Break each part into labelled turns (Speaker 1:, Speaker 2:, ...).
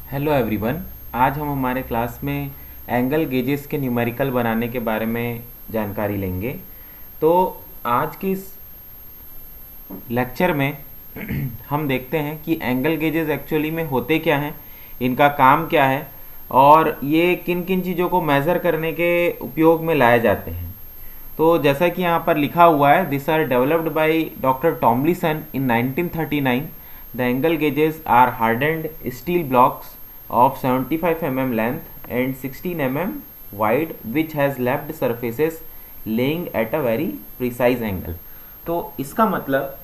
Speaker 1: Hello everyone. आज हम हमारे क्लास में एंगल गेजेस के न्यूमेरिकल बनाने के बारे में जानकारी लेंगे। तो आज के इस लेक्चर में हम देखते हैं कि एंगल गेजेस एक्चुअली में होते क्या हैं, इनका काम क्या है और ये किन किन चीज़ों को मेज़र करने के उपयोग में लाए जाते हैं। तो जैसा कि यहाँ पर लिखा हुआ है, this are developed by doctor Tomlinson in 1939। The angle gauges are hardened steel blocks of 75 mm length and 16 mm wide which has lapped surfaces laying at a very precise angle। तो इसका मतलब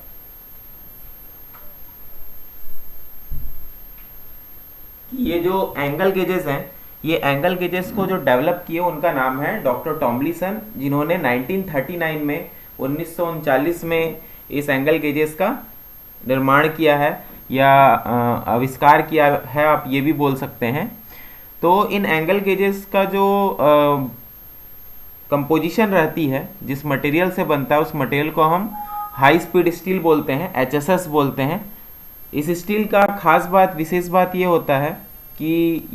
Speaker 1: कि ये जो एंगल गेजेस हैं, ये angle gauges को जो डेवलप किए उनका नाम है डॉक्टर टॉमलिसन, जिन्होंने 1939 में 1939 में इस एंगल गेजेस का निर्माण किया है या आविष्कार किया है, आप ये भी बोल सकते हैं। तो इन एंगल गेजेस का जो कंपोजिशन रहती है, जिस मटेरियल से बनता है, उस मटेरियल को हम हाई स्पीड स्टील बोलते हैं, HSS बोलते हैं। इस स्टील का खास बात, विशेष बात ये होता है कि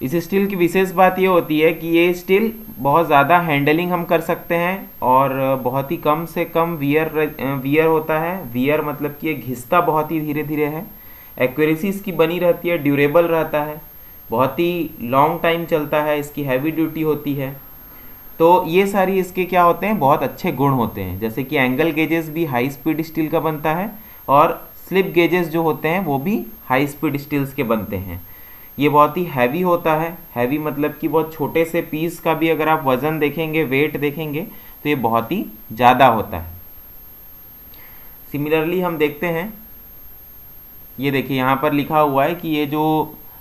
Speaker 1: इस स्टील की विशेष बात ये होती है कि ये स्टील बहुत ज़्यादा हैंडलिंग हम कर सकते हैं और बहुत ही कम से कम वियर होता है। वियर मतलब कि ये घिसता बहुत ही धीरे धीरे है। एक्यूरेसी इसकी बनी रहती है, ड्यूरेबल रहता है, बहुत ही लॉन्ग टाइम चलता है, इसकी हैवी ड्यूटी होती है। तो ये सारी इसके क्या होते हैं, बहुत अच्छे गुण होते हैं। जैसे कि एंगल गेजेस भी हाई स्पीड स्टील का बनता है और स्लिप गेजेस जो होते हैं वो भी हाई स्पीड स्टील्स के बनते हैं। ये बहुत ही हैवी होता है। हैवी मतलब कि बहुत छोटे से पीस का भी अगर आप वज़न देखेंगे, वेट देखेंगे, तो ये बहुत ही ज़्यादा होता है। सिमिलरली हम देखते हैं, ये देखिए यहाँ पर लिखा हुआ है कि ये जो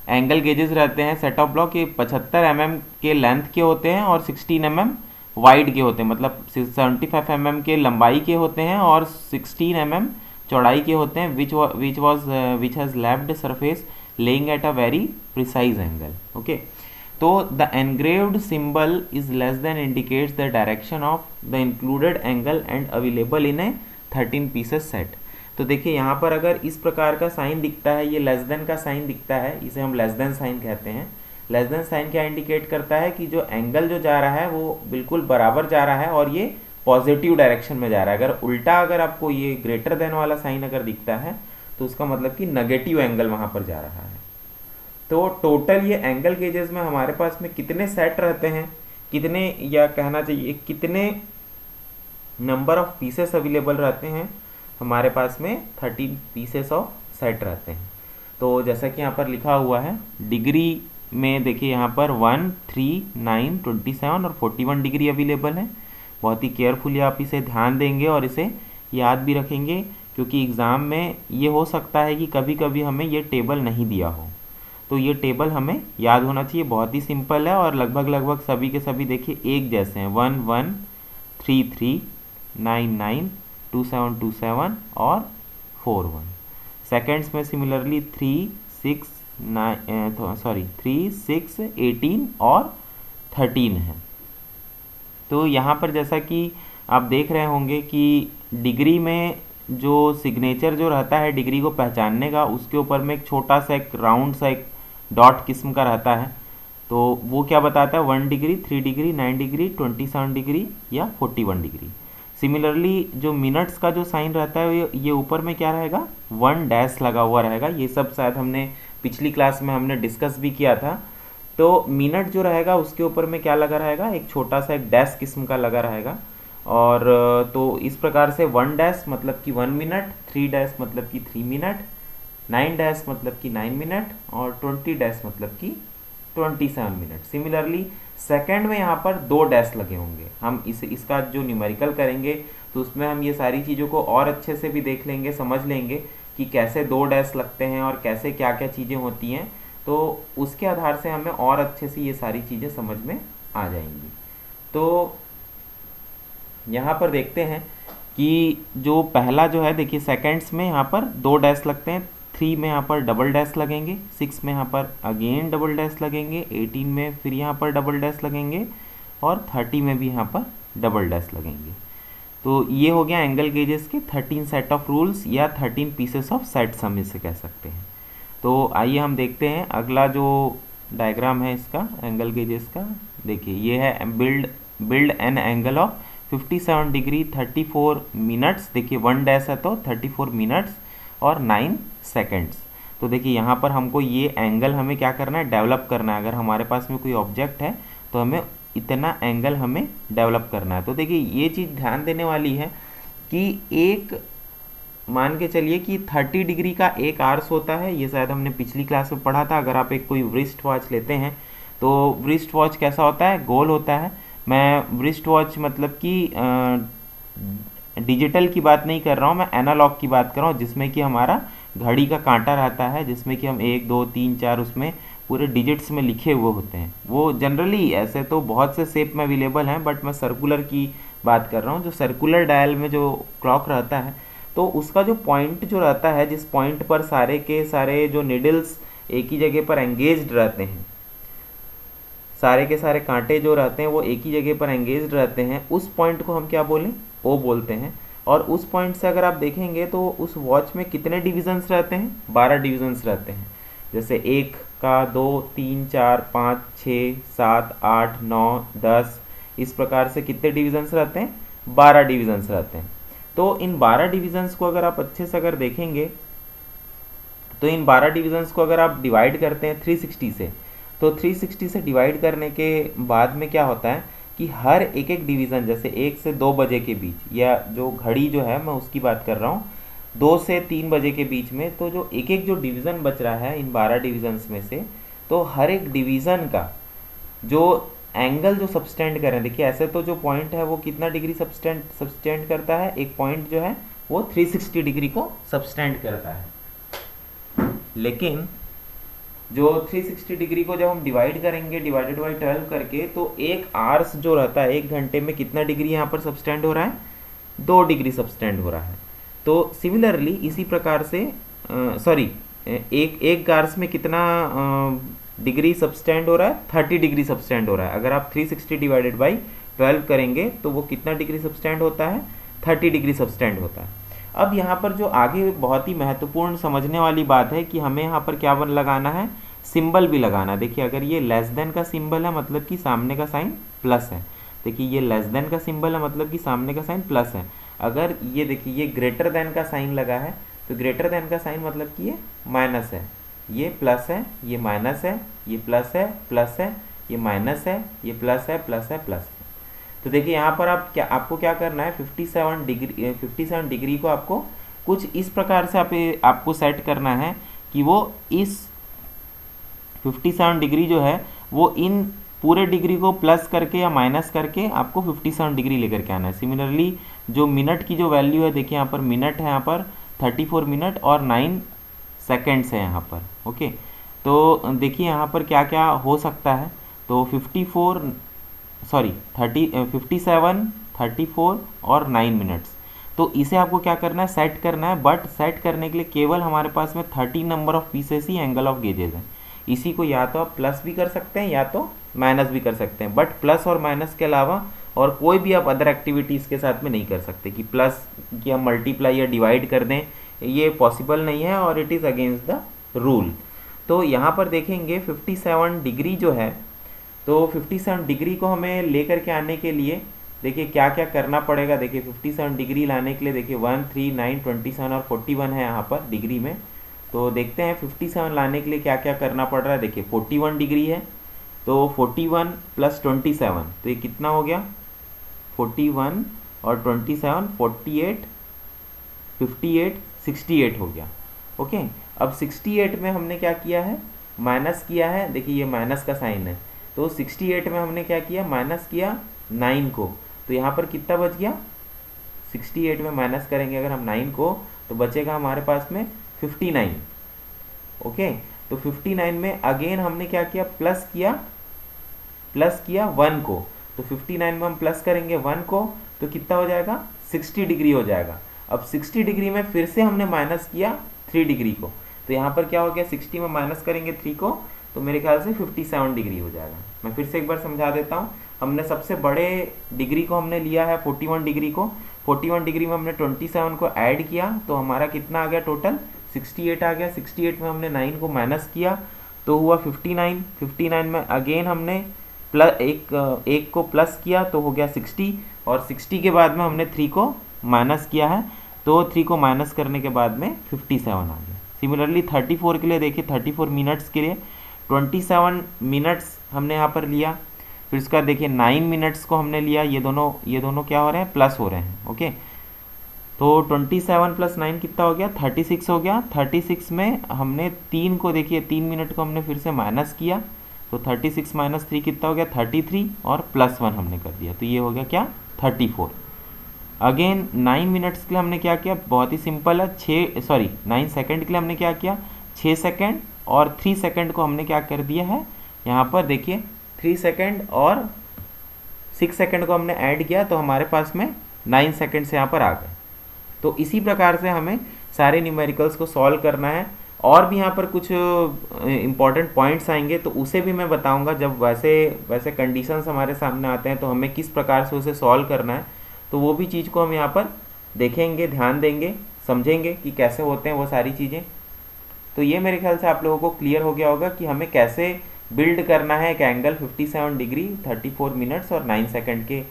Speaker 1: एंगल गेजेस रहते हैं सेट ऑफ ब्लॉक, ये 75 mm के लेंथ के होते हैं और 16 mm वाइड के होते हैं, मतलब 75 mm के लंबाई के होते हैं और 16 mm चौड़ाई के होते हैं। Which has lapped surface laying at a very precise angle। okay, तो the engraved symbol is less than indicates the direction of the included angle and available in a 13 pieces set। तो देखिए यहाँ पर अगर इस प्रकार का साइन दिखता है, ये लेस देन का साइन दिखता है, इसे हम लेस देन साइन कहते हैं। लेस देन साइन क्या इंडिकेट करता है कि जो एंगल जो जा रहा है वो बिल्कुल बराबर जा रहा है और ये पॉजिटिव डायरेक्शन में जा रहा है। अगर उल्टा अगर आपको ये ग्रेटर देन वाला साइन अगर दिखता है तो उसका मतलब कि नेगेटिव एंगल वहाँ पर जा रहा है। तो टोटल ये एंगल गेजेस में हमारे पास में कितने सेट रहते हैं, कितने, या कहना चाहिए कितने नंबर ऑफ पीसेस अवेलेबल रहते हैं, हमारे पास में 13 पीसेस ऑफ सेट रहते हैं। तो जैसा कि यहाँ पर लिखा हुआ है, डिग्री में देखिए यहाँ पर 1, 3, 9, 27 और 41 डिग्री अवेलेबल है। बहुत ही केयरफुली आप इसे ध्यान देंगे और इसे याद भी रखेंगे, क्योंकि एग्ज़ाम में ये हो सकता है कि कभी कभी हमें ये टेबल नहीं दिया हो। तो ये टेबल हमें याद होना चाहिए। बहुत ही सिंपल है और लगभग सभी के सभी देखिए एक जैसे हैं, 1, 1, 3, 3, 9, 9, 2, 7, 2, 7 और 4, 1। सेकेंड्स में सिमिलरली 3, 6, 18 और 13 है। तो यहाँ पर जैसा कि आप देख रहे होंगे कि डिग्री में जो सिग्नेचर जो रहता है डिग्री को पहचानने का, उसके ऊपर में एक छोटा सा एक राउंड सा एक डॉट किस्म का रहता है। तो वो क्या बताता है, 1 डिग्री, 3 डिग्री, 9 डिग्री, 27 डिग्री या 41 डिग्री। सिमिलरली जो मिनट्स का जो साइन रहता है ये ऊपर में क्या रहेगा, 1 डैश लगा हुआ रहेगा। ये सब शायद हमने पिछली क्लास में हमने डिस्कस भी किया था। तो मिनट जो रहेगा उसके ऊपर में क्या लगा रहेगा, एक छोटा सा एक डैश किस्म का लगा रहेगा। और तो इस प्रकार से 1 डैश मतलब कि 1 मिनट, 3 डैश मतलब कि 3 मिनट, 9 डैश मतलब कि 9 मिनट और 20 डैश मतलब कि 27 मिनट। सिमिलरली सेकंड में यहाँ पर 2 डैश लगे होंगे। हम इसका जो न्यूमेरिकल करेंगे तो उसमें हम ये सारी चीज़ों को और अच्छे से भी देख लेंगे, समझ लेंगे कि कैसे 2 डैश लगते हैं और कैसे क्या क्या चीज़ें होती हैं। तो उसके आधार से हमें और अच्छे से ये सारी चीज़ें समझ में आ जाएंगी। तो यहाँ पर देखते हैं कि जो पहला जो है, देखिए सेकेंड्स में यहाँ पर 2 डैश लगते हैं, 3 में यहाँ पर डबल डैश लगेंगे, 6 में यहाँ पर अगेन डबल डैश लगेंगे, 18 में फिर यहाँ पर डबल डैश लगेंगे और 30 में भी यहाँ पर डबल डैश लगेंगे। तो ये हो गया एंगल गेजेस के 13 सेट ऑफ रूल्स या 13 पीसेस ऑफ सेट्स हम इसे कह सकते हैं। तो आइए हम देखते हैं अगला जो डायग्राम है इसका एंगल गेजेस का। देखिए ये है build an angle of 57 degree 34 minutes. देखिए 1 डैश है तो 34 मिनट्स और 9 सेकेंड्स। तो देखिए यहाँ पर हमको ये एंगल हमें क्या करना है, डेवलप करना है। अगर हमारे पास में कोई ऑब्जेक्ट है तो हमें इतना एंगल हमें डेवलप करना है। तो देखिए ये चीज़ ध्यान देने वाली है कि एक मान के चलिए कि 30 डिग्री का एक आर्स होता है। ये शायद हमने पिछली क्लास में पढ़ा था। अगर आप एक कोई व्रिस्ट वॉच लेते हैं तो व्रिस्ट वॉच कैसा होता है, गोल होता है। मैं व्रिस्ट वॉच मतलब कि डिजिटल की बात नहीं कर रहा हूँ, मैं एनालॉग की बात कर रहा हूँ, जिसमें कि हमारा घड़ी का कांटा रहता है, जिसमें कि हम 1 2 3 4 उसमें पूरे डिजिट्स में लिखे हुए होते हैं। वो जनरली ऐसे तो बहुत से शेप में अवेलेबल हैं, बट मैं सर्कुलर की बात कर रहा हूँ। जो सर्कुलर डायल में जो क्लॉक रहता है तो उसका जो पॉइंट जो रहता है, जिस पॉइंट पर सारे के सारे जो निडल्स एक ही जगह पर एंगेज्ड रहते हैं, सारे के सारे कांटे जो रहते हैं वो एक ही जगह पर एंगेज्ड रहते हैं, उस पॉइंट को हम क्या बोलें, ओ बोलते हैं। और उस पॉइंट से अगर आप देखेंगे तो उस वॉच में कितने डिविजन्स रहते हैं, 12 डिविजन्स रहते हैं। जैसे 1 का 2 3 4 5 6 7 8 9 10, इस प्रकार से कितने डिविजन्स रहते हैं, 12 डिविजन्स रहते हैं। तो इन 12 डिविजन्स को अगर आप अच्छे से अगर देखेंगे तो इन 12 डिविजन्स को अगर आप डिवाइड करते हैं 360 से, तो 360 से डिवाइड करने के बाद में क्या होता है कि हर एक एक डिवीज़न, जैसे 1 से 2 बजे के बीच, या जो घड़ी जो है मैं उसकी बात कर रहा हूँ, 2 से 3 बजे के बीच में, तो जो एक एक जो डिवीज़न बच रहा है इन 12 डिवीजन्स में से, तो हर एक डिवीज़न का जो एंगल जो सबस्टेंड करें, देखिए ऐसे तो जो पॉइंट है वो कितना डिग्री सबस्टेंड करता है, एक पॉइंट जो है वो 360 डिग्री को सबस्टेंड करता है। लेकिन जो 360 डिग्री को जब हम डिवाइड करेंगे डिवाइडेड बाई 12 करके, तो एक आवर्स जो रहता है, 1 घंटे में कितना डिग्री यहाँ पर सबस्टेंड हो रहा है, 2 डिग्री सबस्टेंड हो रहा है। तो सिमिलरली इसी प्रकार से एक आवर्स में कितना डिग्री सबस्टेंड हो रहा है, 30 डिग्री सबस्टेंड हो रहा है। अगर आप 360 डिवाइडेड बाई 12 करेंगे तो वो कितना डिग्री सबस्टेंड होता है, 30 डिग्री सबस्टेंड होता है। अब यहाँ पर जो आगे बहुत ही महत्वपूर्ण समझने वाली बात है कि हमें यहाँ पर क्या लगाना है, सिंबल भी लगाना है। देखिए अगर ये लेस देन का सिंबल है मतलब कि सामने का साइन प्लस है। देखिए ये लेस देन का सिंबल है मतलब कि सामने का साइन प्लस है। अगर ये देखिए ये ग्रेटर देन का साइन लगा है तो ग्रेटर देन का साइन मतलब कि ये माइनस है, ये प्लस है, ये माइनस है, ये प्लस है, प्लस है, ये माइनस है, ये प्लस है, प्लस है, प्लस है। तो देखिए यहाँ पर आपको क्या करना है, 57 डिग्री को आपको कुछ इस प्रकार से आपको सेट करना है कि वो इस 57 डिग्री जो है वो इन पूरे डिग्री को प्लस करके या माइनस करके आपको 57 डिग्री लेकर के आना है। सिमिलरली जो मिनट की जो वैल्यू है, देखिए यहाँ पर मिनट है, यहाँ पर 34 मिनट और 9 सेकेंड्स है यहाँ पर। ओके, तो देखिए यहाँ पर क्या क्या हो सकता है। तो 57, 34 और 9 मिनट्स, तो इसे आपको क्या करना है, सेट करना है। बट सेट करने के लिए केवल हमारे पास में 30 नंबर ऑफ पीसेस ही एंगल ऑफ गेजेस हैं। इसी को या तो आप प्लस भी कर सकते हैं या तो माइनस भी कर सकते हैं, बट प्लस और माइनस के अलावा और कोई भी आप अदर एक्टिविटीज़ के साथ में नहीं कर सकते कि प्लस कि हम मल्टीप्लाई या डिवाइड कर दें, ये पॉसिबल नहीं है और it is against the rule. तो यहाँ पर देखेंगे 57 डिग्री जो है, तो 57 डिग्री को हमें लेकर के आने के लिए देखिए क्या क्या करना पड़ेगा। देखिए 57 डिग्री लाने के लिए देखिए 1 3 9 27 और 41 है यहाँ पर डिग्री में। तो देखते हैं 57 लाने के लिए क्या क्या करना पड़ रहा है। देखिए 41 डिग्री है, तो 41 प्लस 27, तो ये कितना हो गया, 41 और 27 48 58 68 हो गया। ओके, अब 68 में हमने क्या किया है, माइनस किया है। देखिए ये माइनस का साइन है, तो 68 में हमने क्या किया, माइनस किया 9 को, तो यहाँ पर कितना बच गया, 68 में माइनस करेंगे अगर हम 9 को तो बचेगा हमारे पास में 59। ओके, तो 59 में अगेन हमने क्या किया, प्लस किया 1 को, तो 59 में हम प्लस करेंगे 1 को तो कितना हो जाएगा, 60 डिग्री हो जाएगा। अब 60 डिग्री में फिर से हमने माइनस किया 3 डिग्री को, तो यहाँ पर क्या हो गया, 60 में माइनस करेंगे 3 को तो मेरे ख्याल से 57 डिग्री हो जाएगा। मैं फिर से एक बार समझा देता हूँ। हमने सबसे बड़े डिग्री को हमने लिया है 41 डिग्री को, 41 डिग्री में हमने 27 को ऐड किया तो हमारा कितना आ गया टोटल 68 आ गया। 68 में हमने 9 को माइनस किया तो हुआ 59। 59 में अगेन हमने प्लस एक को प्लस किया तो हो गया 60 और 60 के बाद में हमने 3 को माइनस किया है तो 3 को माइनस करने के बाद में 57 आ गया। सिमिलरली 34 के लिए देखिए 34 मिनट्स के लिए 27 मिनट्स हमने यहाँ पर लिया। फिर उसका देखिए 9 मिनट्स को हमने लिया, ये दोनों क्या हो रहे हैं प्लस हो रहे हैं। ओके तो 27 प्लस 9 कितना हो गया 36 हो गया। 36 में हमने 3 को देखिए 3 मिनट को हमने फिर से माइनस किया तो 36 माइनस 3 कितना हो गया 33 और प्लस 1 हमने कर दिया तो ये हो गया क्या 34। अगेन 9 मिनट्स के लिए हमने क्या किया, बहुत ही सिंपल है 9 सेकंड के लिए हमने क्या किया 6 सेकंड और 3 सेकंड को हमने क्या कर दिया है यहाँ पर देखिए 3 सेकंड और 6 सेकंड को हमने ऐड किया तो हमारे पास में 9 सेकंड से यहाँ पर आ गए। तो इसी प्रकार से हमें सारे न्यूमेरिकल्स को सॉल्व करना है। और भी यहाँ पर कुछ इंपॉर्टेंट पॉइंट्स आएंगे तो उसे भी मैं बताऊंगा जब वैसे कंडीशंस हमारे सामने आते हैं तो हमें किस प्रकार से उसे सॉल्व करना है, तो वो भी चीज़ को हम यहाँ पर देखेंगे, ध्यान देंगे, समझेंगे कि कैसे होते हैं वो सारी चीज़ें। तो ये मेरे ख्याल से आप लोगों को क्लियर हो गया होगा कि हमें कैसे बिल्ड करना है एक एंगल 57 डिग्री 34 मिनट्स और 9 सेकंड के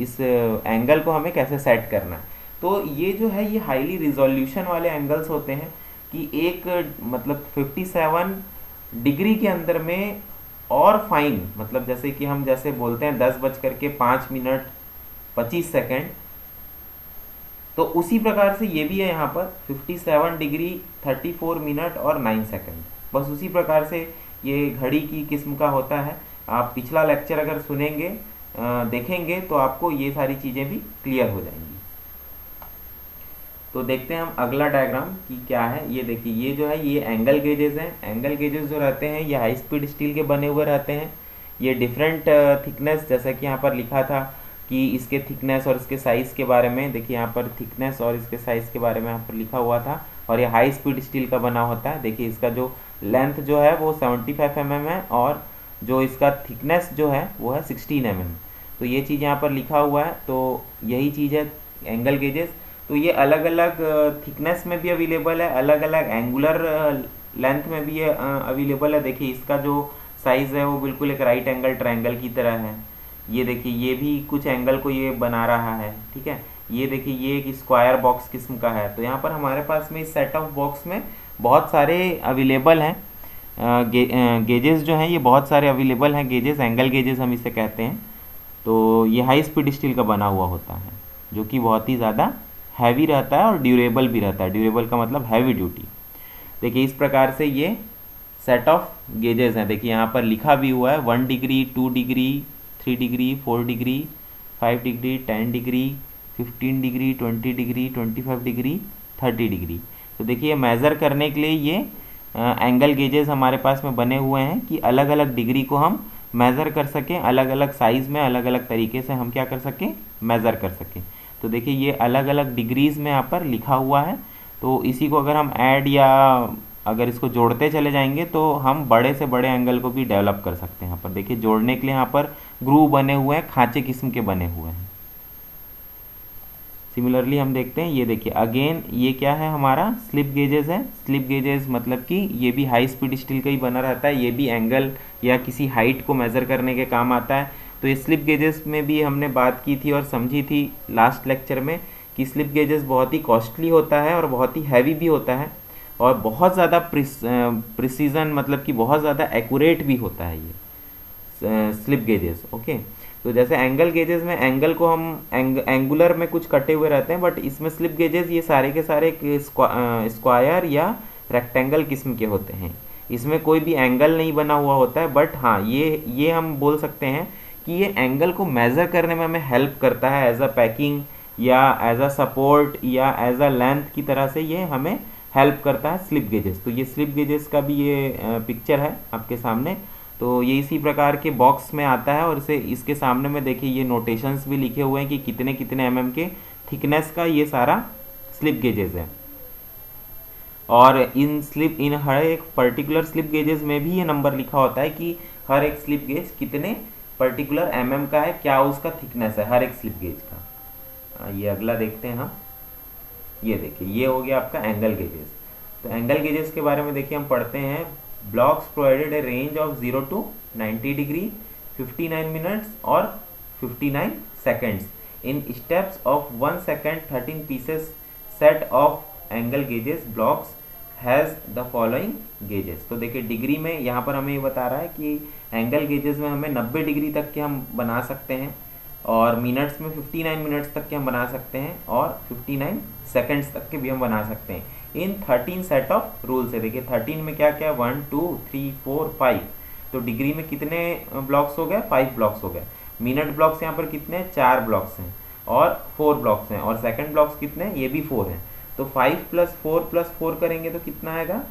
Speaker 1: इस एंगल को हमें कैसे सेट करना है। तो ये जो है ये हाईली रिजोल्यूशन वाले एंगल्स होते हैं कि एक मतलब 57 डिग्री के अंदर में और फाइन मतलब जैसे कि हम जैसे बोलते हैं 10:05 तो उसी प्रकार से ये भी है यहाँ पर 57 डिग्री 34 मिनट और 9 सेकंड, बस उसी प्रकार से ये घड़ी की किस्म का होता है। आप पिछला लेक्चर अगर सुनेंगे देखेंगे तो आपको ये सारी चीज़ें भी क्लियर हो जाएंगी। तो देखते हैं हम अगला डायग्राम कि क्या है। ये देखिए ये जो है ये एंगल गेजेस हैं। एंगल गेजेस जो रहते हैं ये हाई स्पीड स्टील के बने हुए रहते हैं। ये डिफरेंट थिकनेस जैसा कि यहाँ पर लिखा था कि इसके थिकनेस और इसके साइज़ के बारे में, देखिए यहाँ पर थिकनेस और इसके साइज़ के बारे में यहाँ पर लिखा हुआ था। और ये हाई स्पीड स्टील का बना होता है। देखिए इसका जो लेंथ जो है वो 75 mm है और जो इसका थिकनेस जो है वो है 16 mm। तो ये चीज़ यहाँ पर लिखा हुआ है। तो यही चीज़ है एंगल गेजेस। तो ये अलग अलग थिकनेस में भी अवेलेबल है, अलग अलग एंगुलर लेंथ में भी ये अवेलेबल है। देखिए इसका जो साइज़ है वो बिल्कुल एक राइट एंगल ट्रायंगल की तरह है। ये देखिए ये भी कुछ एंगल को ये बना रहा है, ठीक है। ये देखिए ये एक स्क्वायर बॉक्स किस्म का है। तो यहाँ पर हमारे पास में इस सेट ऑफ बॉक्स में बहुत सारे अवेलेबल हैं गेजेस जो हैं, ये बहुत सारे अवेलेबल हैं गेजेस, एंगल गेजेस हम इसे कहते हैं। तो ये हाई स्पीड स्टील का बना हुआ होता है जो कि बहुत ही ज़्यादा हैवी रहता है और ड्यूरेबल भी रहता है। ड्यूरेबल का मतलब हैवी ड्यूटी। देखिए इस प्रकार से ये सेट ऑफ गेजेस हैं। देखिए यहाँ पर लिखा भी हुआ है 1 degree 2 degree 3 degree 4 degree 5 degree 10 degree 15 degree 20 degree 25 degree 30 degree. तो देखिए मेज़र करने के लिए ये एंगल गेजेस हमारे पास में बने हुए हैं कि अलग अलग डिग्री को हम मेज़र कर सकें, अलग अलग साइज़ में अलग अलग तरीके से हम क्या कर सकें मेज़र कर सकें। तो देखिए ये अलग अलग डिग्रीज़ में यहाँ पर लिखा हुआ है। तो इसी को अगर हम ऐड या अगर इसको जोड़ते चले जाएंगे तो हम बड़े से बड़े एंगल को भी डेवलप कर सकते हैं। यहाँ पर देखिए जोड़ने के लिए यहाँ पर ग्रूव बने हुए हैं, खांचे किस्म के बने हुए हैं। सिमिलरली हम देखते हैं ये देखिए अगेन ये क्या है हमारा स्लिप गेजेस है। स्लिप गेजेस मतलब कि ये भी हाई स्पीड स्टील का ही बना रहता है। ये भी एंगल या किसी हाइट को मेज़र करने के काम आता है। तो ये स्लिप गेजेस में भी हमने बात की थी और समझी थी लास्ट लेक्चर में कि स्लिप गेजेस बहुत ही कॉस्टली होता है और बहुत ही हैवी भी होता है और बहुत ज़्यादा प्रिसीजन मतलब कि बहुत ज़्यादा एक्यूरेट भी होता है ये स्लिप गेजेस। ओके तो जैसे एंगल गेजेस में एंगल को हम एंगुलर में कुछ कटे हुए रहते हैं, बट इसमें स्लिप गेजेस ये सारे के सारे स्क्वायर या रेक्टेंगल किस्म के होते हैं। इसमें कोई भी एंगल नहीं बना हुआ होता है, बट हाँ ये हम बोल सकते हैं कि ये एंगल को मेज़र करने में हमें हेल्प करता है एज अ पैकिंग या एज अ सपोर्ट या एज अ लेंथ की तरह से ये हमें हेल्प करता है स्लिप गेजेस। तो ये स्लिप गेजेस का भी ये पिक्चर है आपके सामने। तो ये इसी प्रकार के बॉक्स में आता है और इसे इसके सामने में देखिए ये नोटेशंस भी लिखे हुए हैं कि कितने कितने mm के थिकनेस का ये सारा स्लिप गेजेस है। और इन हर एक पर्टिकुलर स्लिप गेजेस में भी ये नंबर लिखा होता है कि हर एक स्लिप गेज कितने पर्टिकुलर mm का है, क्या उसका थिकनेस है हर एक स्लिप गेज का। ये अगला देखते हैं हम। ये देखिए ये हो गया आपका एंगल गेजेस। तो एंगल गेजेस के बारे में देखिए हम पढ़ते हैं। Blocks provided a range of 0 to 90 degree 59 minutes और 59 seconds in steps of 1 second 13 pieces set of angle gauges blocks has the following gauges. तो देखिए डिग्री में यहाँ पर हमें ये बता रहा है कि एंगल गेजेस में हमें 90 डिग्री तक के हम बना सकते हैं और मिनट्स में 59 मिनट्स तक के हम बना सकते हैं और 59 सेकंड्स तक के भी हम बना सकते हैं इन 13 सेट ऑफ रूल्स है। देखिए 13 में क्या क्या 1 2 3 4 5, तो डिग्री में कितने ब्लॉक्स हो गए 5 ब्लॉक्स हो गए। मिनट ब्लॉक्स यहाँ पर कितने 4 ब्लॉक्स हैं और 4 ब्लॉक्स हैं और सेकंड ब्लॉक्स कितने हैं ये भी 4 हैं। तो 5 + 4 करेंगे तो कितना आएगा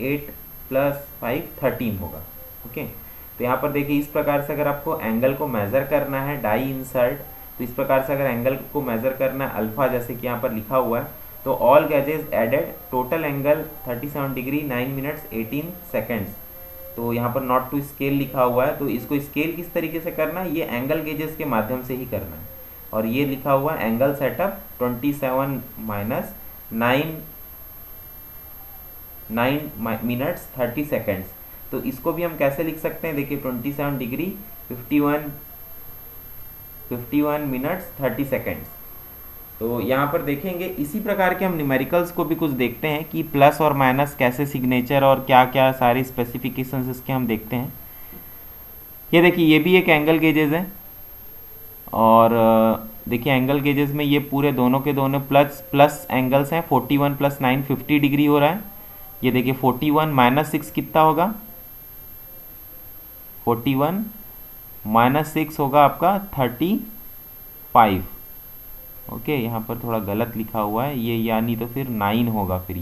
Speaker 1: 8 + 5 13 होगा। ओके, तो यहाँ पर देखिए इस प्रकार से अगर आपको एंगल को मेज़र करना है डाई इंसर्ट, तो इस प्रकार से अगर एंगल को मेज़र करना है अल्फ़ा जैसे कि यहाँ पर लिखा हुआ है, तो all gauges added total angle 37 degree 9 minutes 18 seconds. तो यहाँ पर नॉट टू स्केल लिखा हुआ है, तो इसको स्केल किस तरीके से करना है ये एंगल गेजेस के माध्यम से ही करना है। और ये लिखा हुआ है एंगल सेटअप 27 - 9 मिनट्स 30 सेकेंड्स। तो इसको भी हम कैसे लिख सकते हैं, देखिए 27 डिग्री 51 मिनट्स 30 सेकेंड्स। तो यहाँ पर देखेंगे इसी प्रकार के हम न्यूमेरिकल्स को भी कुछ देखते हैं कि प्लस और माइनस कैसे सिग्नेचर और क्या क्या सारी स्पेसिफिकेशंस इसके हम देखते हैं। ये देखिए ये भी एक एंगल गेजेस है और देखिए एंगल गेजेस में ये पूरे दोनों के दोनों प्लस एंगल्स हैं। 41 + 9 50 डिग्री हो रहा है। ये देखिए 41 - 6 कितना होगा 41 - 6 होगा आपका 35। ओके, यहाँ पर थोड़ा गलत लिखा हुआ है ये, यानी तो फिर 9 होगा। फिर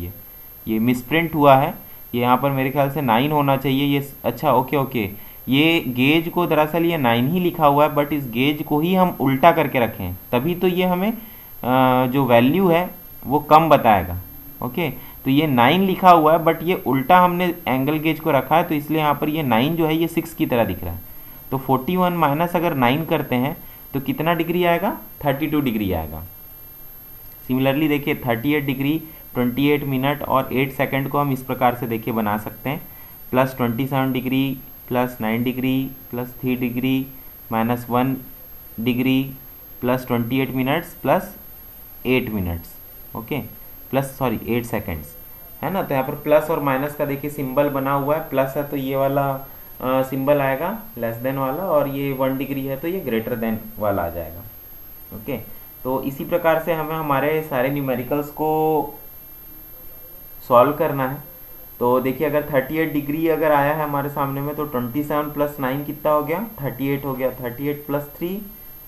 Speaker 1: ये मिसप्रिंट हुआ है, ये यहाँ पर मेरे ख्याल से 9 होना चाहिए ये। अच्छा ओके, ये गेज को दरअसल ये 9 ही लिखा हुआ है, बट इस गेज को ही हम उल्टा करके रखे हैं, तभी तो ये हमें जो वैल्यू है वो कम बताएगा। ओके, तो ये 9 लिखा हुआ है बट ये उल्टा हमने एंगल गेज को रखा है, तो इसलिए यहाँ पर ये 9 जो है ये 6 की तरह दिख रहा है। तो 41 माइनस अगर 9 करते हैं तो कितना डिग्री आएगा 32 डिग्री आएगा। सिमिलरली देखिए 38 डिग्री 28 मिनट और 8 सेकंड को हम इस प्रकार से देखिए बना सकते हैं। +27 degree +9 degree +3 degree -1 degree +28 minutes +8 minutes. Okay, 8 seconds है ना। तो यहाँ पर प्लस और माइनस का देखिए सिंबल बना हुआ है। प्लस है तो ये वाला सिंबल आएगा लेस देन वाला, और ये 1 डिग्री है तो ये ग्रेटर देन वाला आ जाएगा। ओके, तो इसी प्रकार से हमें हमारे सारे न्यूमेरिकल्स को सॉल्व करना है। तो देखिए अगर 38 डिग्री अगर आया है हमारे सामने में, तो 27 + 9 कितना हो गया 38 हो गया। 38 + 3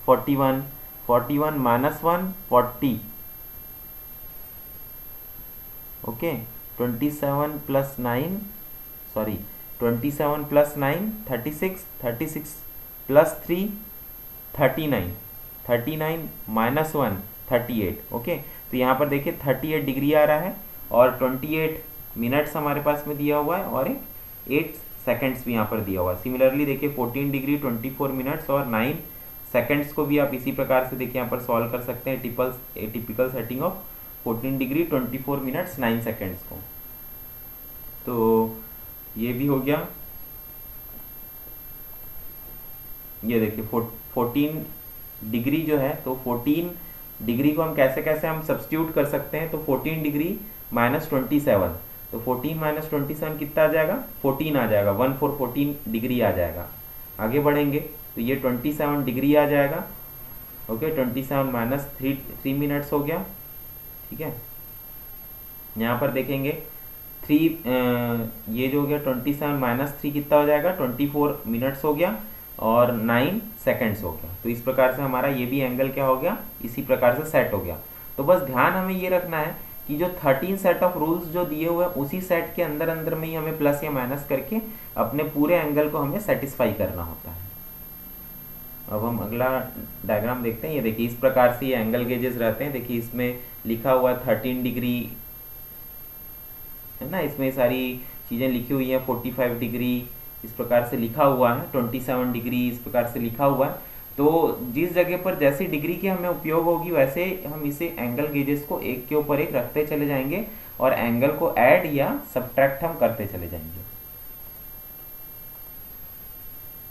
Speaker 1: 41, 41 - 1 40। ओके, 27 + 9 36, 36 + 3 39, 39 - 1 38। ओके, तो यहाँ पर देखिए 38 डिग्री आ रहा है और 28 मिनट्स हमारे पास में दिया हुआ है और 8 सेकंड्स भी यहाँ पर दिया हुआ है। सिमिलरली देखिए 14 डिग्री 24 मिनट्स और 9 सेकंड्स को भी आप इसी प्रकार से देखिए यहाँ पर सॉल्व कर सकते हैं। Typical setting of 14 degree 24 minutes 9 seconds को। तो ये भी हो गया। ये देखिए 14 डिग्री जो है, तो 14 डिग्री को हम कैसे कैसे हम सब्स्टिट्यूट कर सकते हैं। तो 14 डिग्री -27, तो 14 - 27 कितना आ जाएगा 14 आ जाएगा। 14 डिग्री आ जाएगा। आगे बढ़ेंगे तो ये 27 डिग्री आ जाएगा। ओके, 27 - 3 मिनट्स हो गया। ठीक है, यहाँ पर देखेंगे 3 ये जो हो गया 27 - 3 कितना हो जाएगा 24 मिनट्स हो गया और 9 सेकंड्स हो गया। तो इस प्रकार से हमारा ये भी एंगल क्या हो गया इसी प्रकार से सेट हो गया। तो बस ध्यान हमें ये रखना है कि जो 13 सेट ऑफ रूल्स जो दिए हुए हैं उसी सेट के अंदर अंदर में ही हमें प्लस या माइनस करके अपने पूरे एंगल को हमें सेटिस्फाई करना होता है। अब हम अगला डायग्राम देखते हैं। ये देखिए इस प्रकार से ये एंगल गेजेस रहते हैं। देखिए इसमें लिखा हुआ है 13 डिग्री है ना, इसमें सारी चीज़ें लिखी हुई हैं। 45 डिग्री इस प्रकार से लिखा हुआ है। 27 डिग्री इस प्रकार से लिखा हुआ है। तो जिस जगह पर जैसी डिग्री की हमें उपयोग होगी वैसे हम इसे एंगल गेजेस को एक के ऊपर एक रखते चले जाएंगे और एंगल को ऐड या सब्ट्रैक्ट हम करते चले जाएंगे।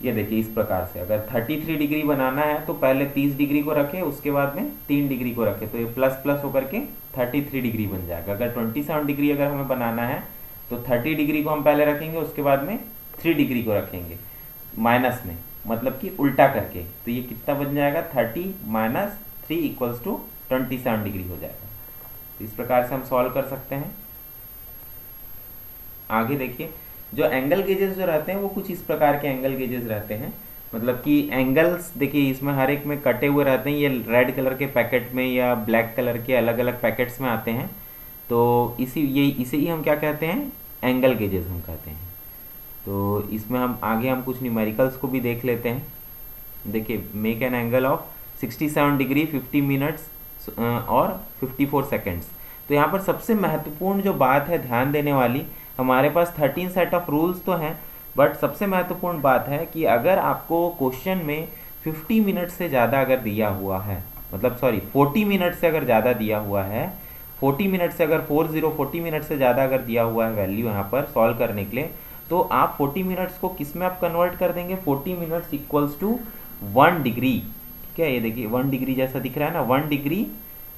Speaker 1: ये देखिए इस प्रकार से अगर 33 डिग्री बनाना है तो पहले 30 डिग्री को रखें, उसके बाद में 3 डिग्री को रखें, तो ये प्लस प्लस होकर के 33 डिग्री बन जाएगा। अगर 27 डिग्री अगर हमें बनाना है तो 30 डिग्री को हम पहले रखेंगे, उसके बाद में 3 डिग्री को रखेंगे माइनस में, मतलब कि उल्टा करके, तो ये कितना बन जाएगा 30 माइनस 3 इक्वल्स टू 27 डिग्री हो जाएगा। तो इस प्रकार से हम सॉल्व कर सकते हैं। आगे देखिए जो एंगल गेजेस जो रहते हैं वो कुछ इस प्रकार के एंगल गेजेस रहते हैं, मतलब कि एंगल्स देखिए इसमें हर एक में कटे हुए रहते हैं, ये रेड कलर के पैकेट में या ब्लैक कलर के अलग अलग पैकेट्स में आते हैं। तो इसे ही हम क्या कहते हैं, एंगल गेजेस हम कहते हैं। तो इसमें हम आगे हम कुछ न्यूमेरिकल्स को भी देख लेते हैं। देखिए make an angle of 67 degree 50 minutes और 54 सेकेंड्स। तो यहाँ पर सबसे महत्वपूर्ण जो बात है ध्यान देने वाली, हमारे पास 13 सेट ऑफ रूल्स तो हैं, बट सबसे महत्वपूर्ण बात है कि अगर आपको क्वेश्चन में 50 मिनट से ज़्यादा अगर दिया हुआ है, मतलब सॉरी 40 मिनट से अगर ज़्यादा दिया हुआ है, 40 मिनट से अगर 40 मिनट से ज़्यादा अगर दिया हुआ है वैल्यू यहाँ पर सॉल्व करने के लिए, तो आप 40 मिनट्स को किस में आप कन्वर्ट कर देंगे, 40 मिनट्स इक्वल्स टू 1 डिग्री। ठीक है, ये देखिए 1 डिग्री जैसा दिख रहा है ना, 1 degree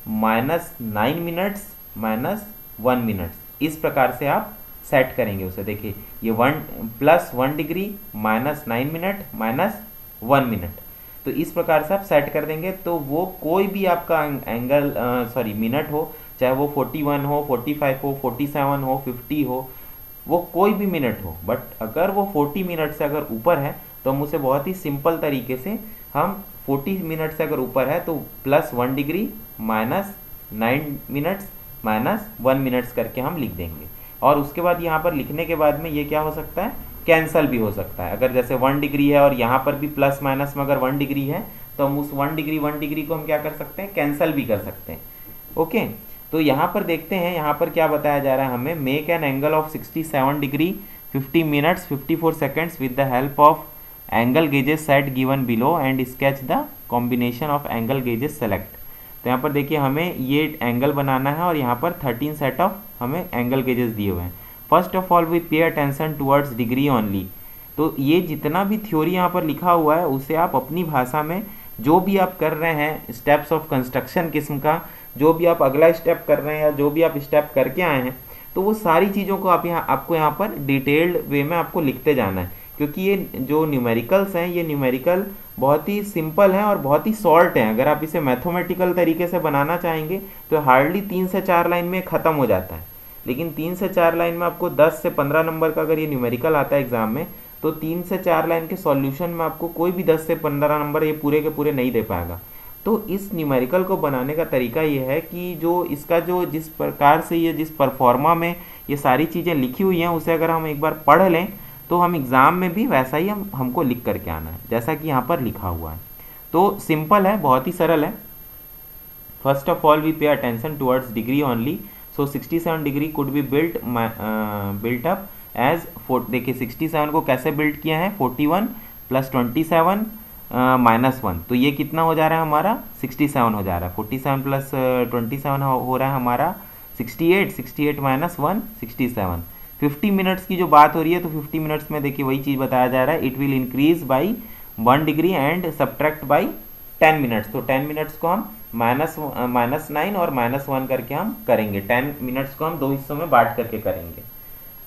Speaker 1: minus 9 minutes minus 1 minutes, इस प्रकार से आप सेट करेंगे उसे। देखिए ये 1 plus 1 degree minus 9 minute minus 1 minute, तो इस प्रकार से आप सेट कर देंगे। तो वो कोई भी आपका एंगल सॉरी मिनट हो, चाहे वो 41 हो, 45 हो, 47 हो, 50 हो, वो कोई भी मिनट हो, बट अगर वो 40 मिनट से अगर ऊपर है तो हम उसे बहुत ही सिंपल तरीके से हम 40 मिनट से अगर ऊपर है तो plus 1 degree minus 9 minutes minus 1 minutes करके हम लिख देंगे। और उसके बाद यहाँ पर लिखने के बाद में ये क्या हो सकता है, कैंसल भी हो सकता है। अगर जैसे 1 डिग्री है और यहाँ पर भी प्लस माइनस में अगर 1 डिग्री है तो हम उस 1 डिग्री को हम क्या कर सकते हैं, कैंसल भी कर सकते हैं। ओके, तो यहाँ पर देखते हैं यहाँ पर क्या बताया जा रहा है हमें, make an angle of 67 degree 50 minutes 54 seconds with the help of angle gauges set given below and sketch the combination of angle gauges select. तो यहाँ पर देखिए हमें ये एंगल बनाना है और यहाँ पर 13 सेट ऑफ हमें एंगल गेजेस दिए हुए हैं। First of all we pay attention towards degree only. तो ये जितना भी थ्योरी यहाँ पर लिखा हुआ है उसे आप अपनी भाषा में जो भी आप कर रहे हैं, स्टेप्स ऑफ कंस्ट्रक्शन किस्म का जो भी आप अगला स्टेप कर रहे हैं या जो भी आप स्टेप करके आए हैं, तो वो सारी चीज़ों को आपको यहाँ पर डिटेल्ड वे में आपको लिखते जाना है, क्योंकि ये जो न्यूमेरिकल्स हैं ये न्यूमेरिकल बहुत ही सिंपल है और बहुत ही शॉर्ट है। अगर आप इसे मैथमेटिकल तरीके से बनाना चाहेंगे तो हार्डली 3 से 4 लाइन में ख़त्म हो जाता है, लेकिन 3 से 4 लाइन में आपको 10 से 15 नंबर का अगर ये न्यूमेरिकल आता है एग्जाम में, तो 3 से 4 लाइन के सॉल्यूशन में आपको कोई भी 10 से 15 नंबर ये पूरे के पूरे नहीं दे पाएगा। तो इस न्यूमेरिकल को बनाने का तरीका ये है कि जो इसका जो जिस प्रकार से ये जिस परफॉर्मा में ये सारी चीज़ें लिखी हुई हैं उसे अगर हम एक बार पढ़ लें तो हम एग्ज़ाम में भी वैसा ही हमको लिख करके आना है जैसा कि यहाँ पर लिखा हुआ है। तो सिंपल है, बहुत ही सरल है। First of all we pay attention towards degree only, so 67 degree could be built up as देखिए 67 को कैसे बिल्ड किया है, 41 प्लस 27 माइनस 1, तो ये कितना हो जा रहा है हमारा 67 हो जा रहा है। 47 प्लस 27 हो रहा है हमारा 68 माइनस 1 67। 50 मिनट्स की जो बात हो रही है तो 50 मिनट्स में देखिए वही चीज़ बताया जा रहा है, it will increase by 1 degree and subtract by 10 minutes. तो 10 मिनट्स को हम माइनस 9 और माइनस 1 करके हम करेंगे। 10 मिनट्स को हम 2 हिस्सों में बांट करके करेंगे।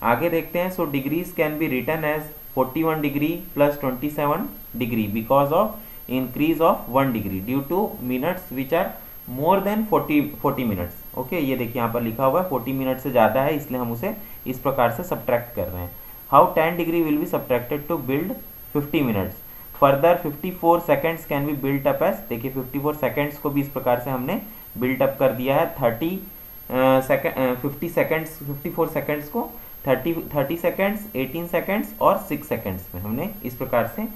Speaker 1: आगे देखते हैं, so degrees can be written as 41 degree plus 27 degree because of increase of 1 degree due to minutes which are more than 40 minutes. Okay, ये देखिए यहाँ पर लिखा हुआ है 40 मिनट से ज़्यादा है, इसलिए हम उसे इस प्रकार से सब्ट्रैक्ट कर रहे हैं। How 10 degree will be subtracted to build 50 minutes. Further 54 seconds can be built up as, देखिए 54 सेकेंड्स को भी इस प्रकार से हमने बिल्ट अप कर दिया है। 50 सेकेंड्स 54 सेकेंड्स को 30 सेकेंड्स 18 सेकेंड्स और 6 सेकेंड्स में हमने इस प्रकार से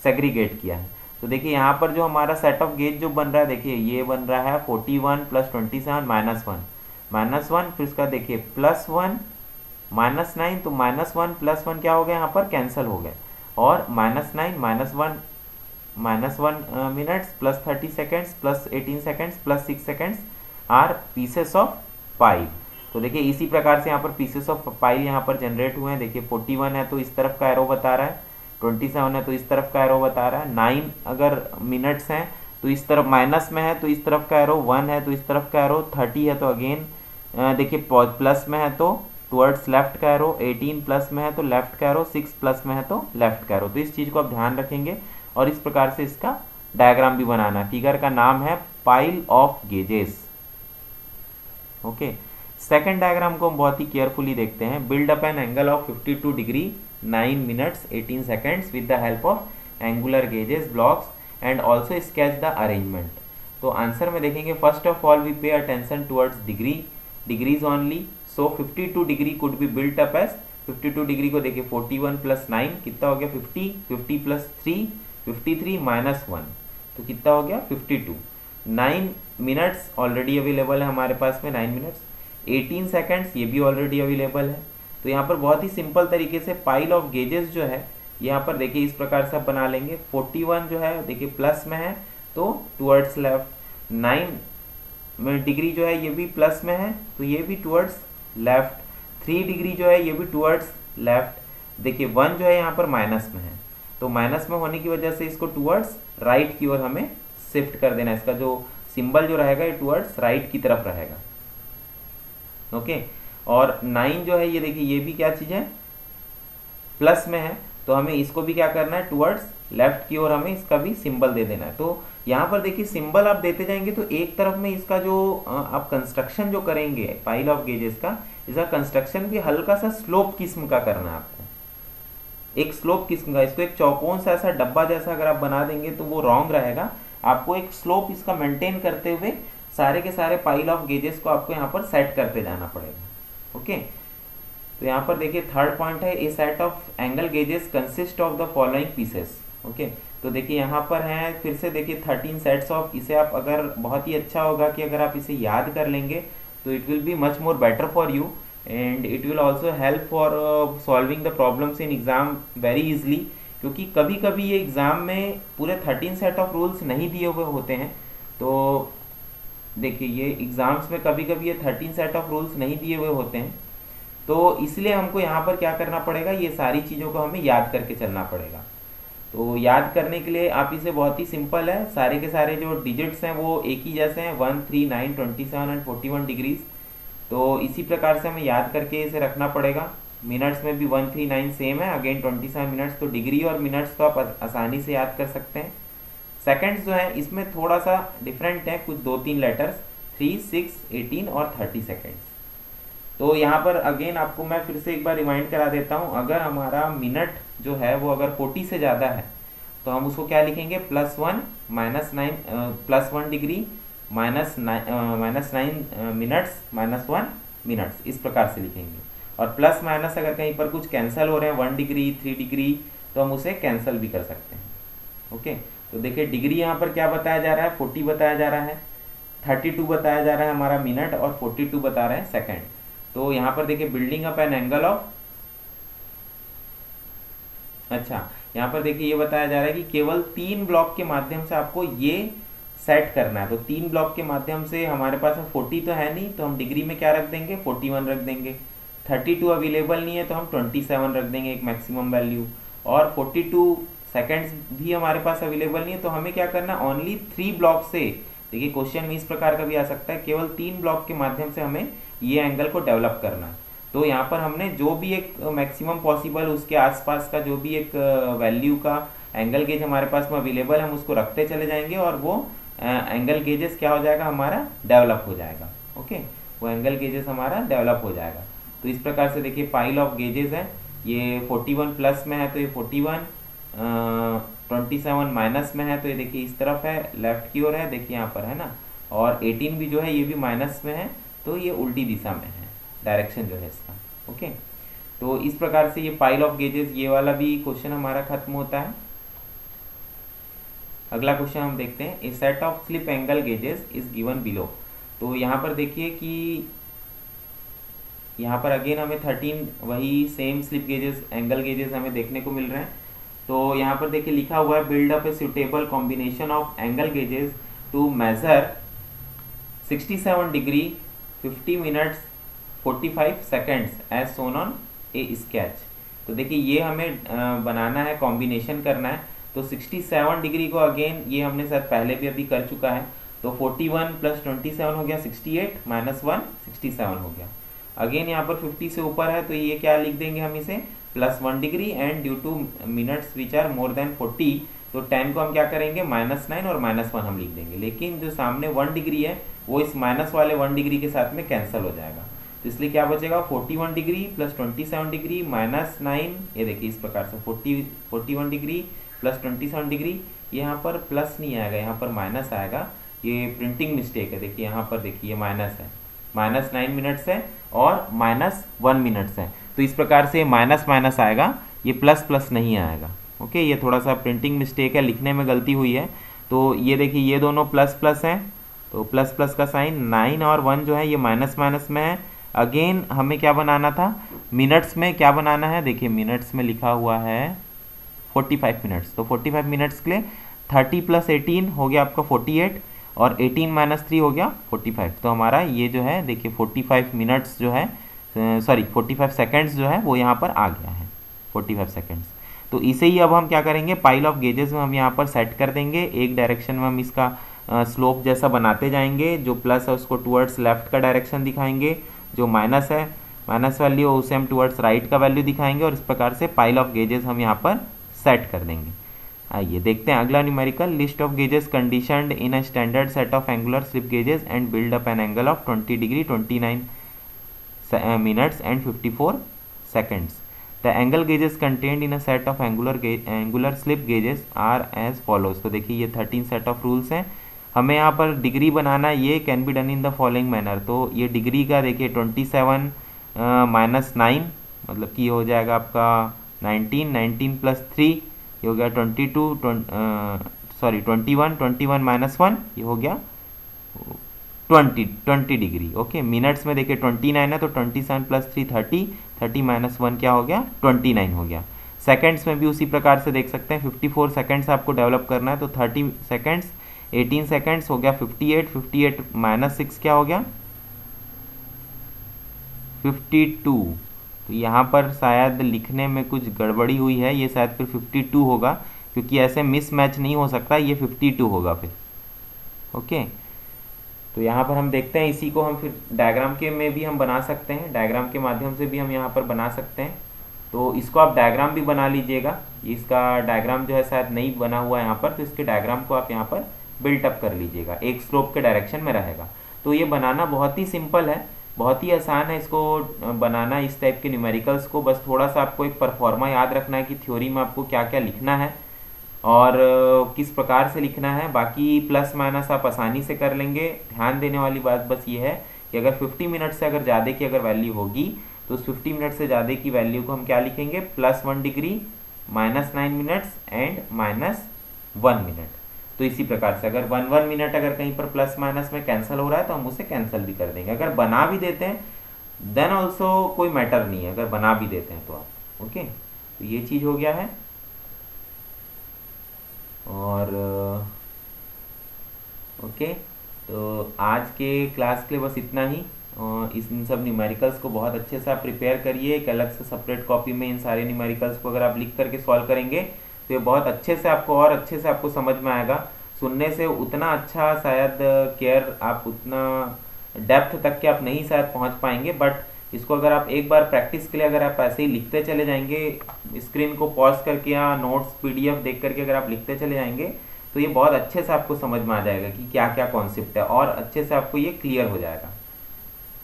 Speaker 1: सेग्रीगेट किया है। तो देखिए यहाँ पर जो हमारा सेट ऑफ गेज जो बन रहा है, देखिए ये बन रहा है 41 प्लस 27 माइनस 1, फिर इसका देखिए प्लस 1 माइनस 9, तो माइनस 1 प्लस 1 क्या हो गया यहाँ पर कैंसिल हो गया, और minus 9 minus 1 -1 minutes plus 30 seconds plus 18 seconds plus 6 seconds are pieces of pile. तो देखिए इसी प्रकार से यहाँ पर पीसेस ऑफ पाइल यहाँ पर जनरेट हुए हैं। देखिए 41 है तो इस तरफ का एरो बता रहा है, 27 है तो इस तरफ का एरो बता रहा है, 9 अगर मिनट्स हैं तो इस तरफ माइनस में है तो इस तरफ का एरो, 1 है तो इस तरफ का एरो, 30 है तो अगेन देखिए प्लस में है तो टुवर्ड्स लेफ्ट का एरो, 18 प्लस में है तो लेफ्ट का एरो, 6 प्लस में है तो लेफ्ट का एरो। तो इस चीज़ को आप ध्यान रखेंगे और इस प्रकार से इसका डायग्राम भी बनाना है। फिगर का नाम है pile of gauges. Okay, second diagram को हम बहुत ही केयरफुली देखते हैं। Build up an angle of 52 degree 9 minutes 18 seconds with the help of angular gauges blocks and also sketch the arrangement. तो आंसर में देखेंगे first of all we pay attention towards degrees only. So 52 degree could be built up as 52 degree को देखिए 41 plus 9 कितना हो गया 50, 50 plus 3 53 minus 1 तो कितना हो गया 52। 9 मिनट्स ऑलरेडी अवेलेबल है हमारे पास में 9 मिनट्स, 18 सेकेंड्स ये भी ऑलरेडी अवेलेबल है। तो यहाँ पर बहुत ही सिंपल तरीके से पाइल ऑफ गेजेस जो है यहाँ पर देखिए इस प्रकार से आप बना लेंगे। 41 जो है देखिए प्लस में है तो टुवर्ड्स लेफ्ट, 9 डिग्री जो है ये भी प्लस में है तो ये भी टुवर्ड्स लेफ्ट, 3 डिग्री जो है ये भी टुवर्ड्स लेफ्ट। देखिए 1 जो है यहाँ पर माइनस में है तो माइनस में होने की वजह से इसको टुवर्ड्स राइट की ओर हमें शिफ्ट कर देना है। इसका जो सिंबल जो रहेगा ये टुवर्ड्स राइट की तरफ रहेगा। ओके, और 9 जो है ये देखिए ये भी क्या चीज़ है प्लस में है तो हमें इसको भी क्या करना है टुवर्ड्स लेफ्ट की ओर हमें इसका भी सिंबल दे देना है। तो यहाँ पर देखिए सिंबल आप देते जाएंगे तो एक तरफ में इसका जो आप कंस्ट्रक्शन जो करेंगे पाइल ऑफ गेजेस का, इसका कंस्ट्रक्शन भी हल्का सा स्लोप किस्म का करना है आपको, एक स्लोप किस्म का। इसको एक चौकोन सा ऐसा डब्बा जैसा अगर आप बना देंगे तो वो रॉन्ग रहेगा। आपको एक स्लोप इसका मेंटेन करते हुए सारे के सारे पाइल ऑफ गेजेस को आपको यहाँ पर सेट करते जाना पड़ेगा। ओके, तो यहाँ पर देखिए थर्ड पॉइंट है a set of angle gauges consist of the following pieces. Okay, तो देखिए यहाँ पर है फिर से देखिए 13 सेट्स ऑफ, इसे आप अगर बहुत ही अच्छा होगा कि अगर आप इसे याद कर लेंगे तो it will be much more better for you and it will also help for solving the problems in exam very easily. क्योंकि कभी कभी ये एग्जाम में पूरे 13 सेट ऑफ रूल्स नहीं दिए हुए होते हैं। तो देखिए ये एग्जाम्स में कभी कभी ये 13 सेट ऑफ रूल्स नहीं दिए हुए होते हैं तो इसलिए हमको यहाँ पर क्या करना पड़ेगा, ये सारी चीज़ों को हमें याद करके चलना पड़ेगा। तो याद करने के लिए आप इसे बहुत ही सिंपल है, सारे के सारे जो डिजिट्स हैं वो एक ही जैसे हैं 1, 3, 9, 27 एंड 41 डिग्रीज। तो इसी प्रकार से हमें याद करके इसे रखना पड़ेगा। मिनट्स में भी 1, 3, 9 सेम है, अगेन 27 मिनट्स, तो डिग्री और मिनट्स तो आप आसानी से याद कर सकते हैं। सेकंड्स जो है इसमें थोड़ा सा डिफरेंट है, कुछ 2-3 लेटर्स 3, 6, 18 और 30 सेकेंड्स। तो यहाँ पर अगेन आपको मैं फिर से एक बार रिमाइंड करा देता हूँ, अगर हमारा मिनट जो है वो अगर 40 से ज़्यादा है तो हम उसको क्या लिखेंगे +1 -9 +1 डिग्री -9 मिनट्स -1 मिनट्स, इस प्रकार से लिखेंगे। और प्लस माइनस अगर कहीं पर कुछ कैंसिल हो रहे हैं 1 डिग्री 3 डिग्री तो हम उसे कैंसिल भी कर सकते हैं। ओके, तो देखिए डिग्री यहाँ पर क्या बताया जा रहा है 40 बताया जा रहा है, 32 बताया जा रहा है हमारा मिनट और 42 बता रहे हैं सेकेंड। तो यहाँ पर देखिए building up an angle of, अच्छा यहाँ पर देखिए ये बताया जा रहा है कि केवल 3 ब्लॉक के माध्यम से आपको ये सेट करना है। तो 3 ब्लॉक के माध्यम से हमारे पास में 40 तो है नहीं तो हम डिग्री में क्या रख देंगे 41 रख देंगे, 32 अवेलेबल नहीं है तो हम 27 रख देंगे एक मैक्सिमम वैल्यू, और 42 सेकेंड्स भी हमारे पास अवेलेबल नहीं है तो हमें क्या करना है ओनली 3 ब्लॉक से, देखिए क्वेश्चन में इस प्रकार का भी आ सकता है, केवल 3 ब्लॉक के माध्यम से हमें ये एंगल को डेवलप करना है। तो यहाँ पर हमने जो भी एक मैक्सिमम पॉसिबल उसके आसपास का जो भी एक वैल्यू का एंगल गेज हमारे पास में अवेलेबल है हम उसको रखते चले जाएंगे और वो एंगल गेजेस क्या हो जाएगा हमारा डेवलप हो जाएगा। ओके, वो एंगल गेजेस हमारा डेवलप हो जाएगा। तो इस प्रकार से देखिए पाइल ऑफ गेजेस है, ये 41 प्लस में है तो ये 41, 27 माइनस में है तो ये देखिए इस तरफ है लेफ्ट की ओर है, देखिए यहाँ पर है ना, और 18 भी जो है ये भी माइनस में है तो ये उल्टी दिशा में है डायरेक्शन जो है इसका। ओके, तो इस प्रकार से ये पाइल ऑफ गेजेस ये वाला भी क्वेश्चन हमारा खत्म होता है। अगला क्वेश्चन हम देखते हैं, a set of slip angle gauges is given below. तो यहाँ पर देखिए कि यहाँ पर अगेन हमें 13 वही same slip gauges angle gauges हमें देखने को मिल रहे हैं। तो यहाँ पर देखिए लिखा हुआ है build up a suitable combination of angle gauges to measure 67 degree 50 minutes 45 seconds as shown on a sketch. तो देखिए ये हमें बनाना है, कॉम्बिनेशन करना है। तो 67 डिग्री को अगेन ये हमने सर पहले भी अभी कर चुका है, तो 41 प्लस 27 हो गया 68 माइनस 1 67 हो गया। अगेन यहाँ पर 50 से ऊपर है तो ये क्या लिख देंगे हम इसे plus 1 degree and due to minutes which are more than 40, तो 10 को हम क्या करेंगे -9 और -1 हम लिख देंगे, लेकिन जो सामने 1 डिग्री है वो इस माइनस वाले 1 डिग्री के साथ में कैंसिल हो जाएगा। तो इसलिए क्या बचेगा 41 डिग्री प्लस 27 डिग्री -9, ये देखिए इस प्रकार से 41 डिग्री प्लस 27 डिग्री, यहाँ पर प्लस नहीं आएगा, यहाँ पर माइनस आएगा, ये प्रिंटिंग मिस्टेक है। देखिए यहाँ पर देखिए ये माइनस है, -9 मिनट्स है और -1 मिनट्स है, तो इस प्रकार से माइनस माइनस आएगा, ये प्लस प्लस नहीं आएगा। ओके, ये थोड़ा सा प्रिंटिंग मिस्टेक है, लिखने में गलती हुई है। तो ये देखिए ये दोनों प्लस प्लस हैं, तो प्लस प्लस का साइन 9 और 1 जो है ये माइनस माइनस में है। अगेन हमें क्या बनाना था, मिनट्स में क्या बनाना है, देखिए मिनट्स में लिखा हुआ है 45 मिनट्स, तो 45 मिनट्स के लिए 30 प्लस 18 हो गया आपका 48 और 18 माइनस 3 हो गया 45। तो हमारा ये जो है देखिए 45 मिनट्स जो है, सॉरी 45 सेकेंड्स जो है वो यहाँ पर आ गया है 45 सेकेंड्स। तो इसे ही अब हम क्या करेंगे, पाइल ऑफ गेजेस में हम यहाँ पर सेट कर देंगे। एक डायरेक्शन में हम इसका स्लोप जैसा बनाते जाएंगे, जो प्लस है उसको टुवर्ड्स लेफ्ट का डायरेक्शन दिखाएंगे, जो माइनस है माइनस वैल्यू उसे हम टुवर्ड्स राइट का वैल्यू दिखाएंगे, और इस प्रकार से पाइल ऑफ गेजेस हम यहाँ पर सेट कर देंगे। आइए देखते हैं अगला numerical, list of gauges conditioned in a standard set of angular slip gauges and build up an angle of 20 degree 29 minutes and 54 seconds. The angle gauges contained in a set of angular slip gauges are as follows. तो देखिए ये 13 set of rules हैं, हमें यहाँ पर degree बनाना है, ये can be done in the following manner. तो ये डिग्री का देखिए 27 माइनस 9 मतलब कि हो जाएगा आपका 19 प्लस 3 ये हो गया 21 माइनस 1 ये हो गया 20 डिग्री। ओके, मिनट्स में देखिए 29 है तो 27 प्लस 3 30 माइनस 1 क्या हो गया 29 हो गया। सेकंड्स में भी उसी प्रकार से देख सकते हैं, 54 सेकंड्स आपको डेवलप करना है, तो 30 सेकंड्स 18 सेकंड्स हो गया 58 माइनस 6 क्या हो गया 52। तो यहाँ पर शायद लिखने में कुछ गड़बड़ी हुई है, ये शायद फिर 52 होगा, क्योंकि ऐसे मिसमैच नहीं हो सकता, ये 52 होगा फिर। ओके, तो यहाँ पर हम देखते हैं, इसी को हम फिर डायग्राम के में भी हम बना सकते हैं, डायग्राम के माध्यम से भी हम यहाँ पर बना सकते हैं। तो इसको आप डायग्राम भी बना लीजिएगा, इसका डायग्राम जो है शायद नहीं बना हुआ है यहाँ पर, तो इसके डायग्राम को आप यहाँ पर बिल्टअप कर लीजिएगा, एक स्लोप के डायरेक्शन में रहेगा। तो ये बनाना बहुत ही सिंपल है, बहुत ही आसान है इसको बनाना, इस टाइप के न्यूमेरिकल्स को। बस थोड़ा सा आपको एक परफॉर्मा याद रखना है कि थ्योरी में आपको क्या क्या लिखना है और किस प्रकार से लिखना है। बाकी प्लस माइनस आप आसानी से कर लेंगे। ध्यान देने वाली बात बस ये है कि अगर 50 मिनट से अगर ज़्यादा की अगर वैल्यू होगी तो उस 50 मिनट से ज़्यादा की वैल्यू को हम क्या लिखेंगे, +1 डिग्री -9 मिनट्स एंड -1 मिनट। तो इसी प्रकार से अगर 1 मिनट अगर कहीं पर प्लस माइनस में कैंसिल हो रहा है तो हम उसे कैंसिल भी कर देंगे। अगर बना भी देते हैं देन ऑल्सो कोई मैटर नहीं है, अगर बना भी देते हैं तो आप। ओके, तो ये चीज़ हो गया है। और ओके, तो आज के क्लास के लिए बस इतना ही। इन सब न्यूमेरिकल्स को बहुत अच्छे से आप प्रिपेयर करिए, एक अलग से सेपरेट कॉपी में इन सारे न्यूमेरिकल्स को अगर आप लिख करके सॉल्व करेंगे तो ये बहुत अच्छे से आपको और अच्छे से आपको समझ में आएगा। सुनने से उतना अच्छा शायद केयर आप उतना डेप्थ तक के आप नहीं शायद पहुंच पाएंगे, बट इसको अगर आप एक बार प्रैक्टिस के लिए अगर आप ऐसे ही लिखते चले जाएंगे, स्क्रीन को पॉज करके या नोट्स PDF देख करके अगर आप लिखते चले जाएंगे तो ये बहुत अच्छे से आपको समझ में आ जाएगा कि क्या क्या कॉन्सेप्ट है और अच्छे से आपको ये क्लियर हो जाएगा।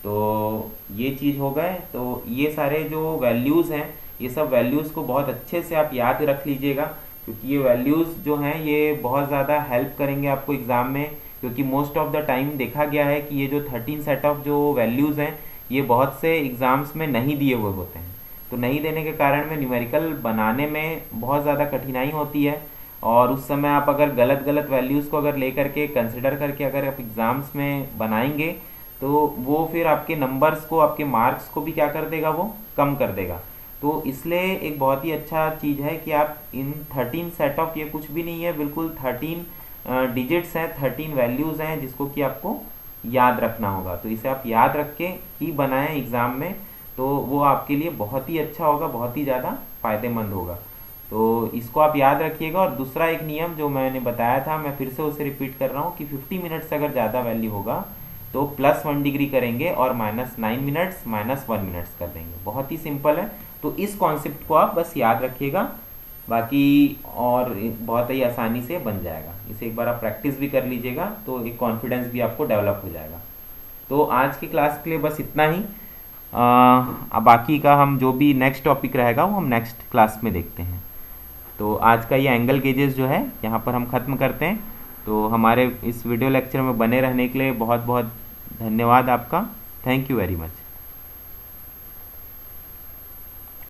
Speaker 1: तो ये चीज़ हो गए। तो ये सारे जो वैल्यूज़ हैं ये सब वैल्यूज़ को बहुत अच्छे से आप याद रख लीजिएगा, क्योंकि ये वैल्यूज़ जो हैं ये बहुत ज़्यादा हेल्प करेंगे आपको एग्ज़ाम में। क्योंकि मोस्ट ऑफ द टाइम देखा गया है कि ये जो 13 सेट ऑफ जो वैल्यूज़ हैं ये बहुत से एग्ज़ाम्स में नहीं दिए हुए होते हैं। तो नहीं देने के कारण में न्यूमेरिकल बनाने में बहुत ज़्यादा कठिनाई होती है, और उस समय आप अगर गलत गलत वैल्यूज़ को अगर ले करके कंसिडर करके अगर आप एग्ज़ाम्स में बनाएंगे तो वो फिर आपके नंबर्स को, आपके मार्क्स को भी क्या कर देगा, वो कम कर देगा। तो इसलिए एक बहुत ही अच्छा चीज़ है कि आप इन 13 सेट ऑफ, ये कुछ भी नहीं है, बिल्कुल 13 डिजिट्स हैं, 13 वैल्यूज़ हैं जिसको कि आपको याद रखना होगा। तो इसे आप याद रख के ही बनाएं एग्ज़ाम में, तो वो आपके लिए बहुत ही अच्छा होगा, बहुत ही ज़्यादा फ़ायदेमंद होगा। तो इसको आप याद रखिएगा। और दूसरा एक नियम जो मैंने बताया था, मैं फिर से उसे रिपीट कर रहा हूँ कि 50 मिनट से अगर ज़्यादा वैल्यू होगा तो +1 डिग्री करेंगे और -9 मिनट्स -1 मिनट्स कर देंगे। बहुत ही सिंपल है, तो इस कॉन्सेप्ट को आप बस याद रखिएगा, बाकी और बहुत ही आसानी से बन जाएगा। इसे एक बार आप प्रैक्टिस भी कर लीजिएगा तो एक कॉन्फिडेंस भी आपको डेवलप हो जाएगा। तो आज की क्लास के लिए बस इतना ही। अब बाकी का हम जो भी नेक्स्ट टॉपिक रहेगा वो हम नेक्स्ट क्लास में देखते हैं। तो आज का ये एंगल गेजेस जो है यहाँ पर हम ख़त्म करते हैं। तो हमारे इस वीडियो लेक्चर में बने रहने के लिए बहुत बहुत धन्यवाद आपका। Thank you very much.